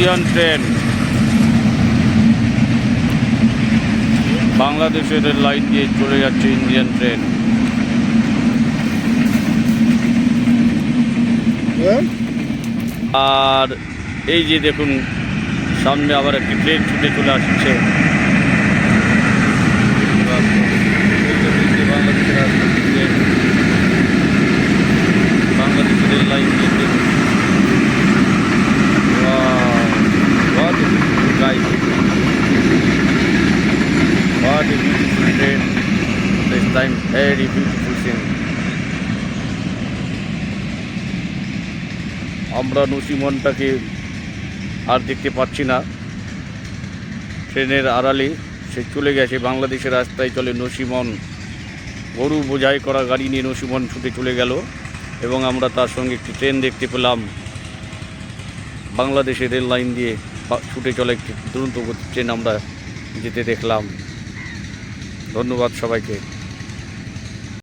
Indian train বাংলাদেশের line দিয়ে চলে যাচ্ছে ইন্ডিয়ান ট্রেন। আর এই যে দেখুন সামনে আবার একটি ট্রেন ছুটে চলে আসছে। বাংলাদেশের রেল লাইন দিয়ে What a beautiful guys. What a beautiful train. This time very beautiful scene. আমরা নসিমনটাকে আর দেখতে পাচ্ছি না। ট্রেনের আড়ালে সে চলে গেছে। বাংলাদেশের রাস্তায় চলে নসিমন, গরু বোঝাই করা গাড়ি নিয়ে নসিমন ছুটে চলে গেল এবং আমরা তার সঙ্গে একটি ট্রেন দেখতে পেলাম। বাংলাদেশের রেল লাইন দিয়ে ছুটে চলে একটি দ্রুত ট্রেন আমরা যেতে দেখলাম। ধন্যবাদ সবাইকে।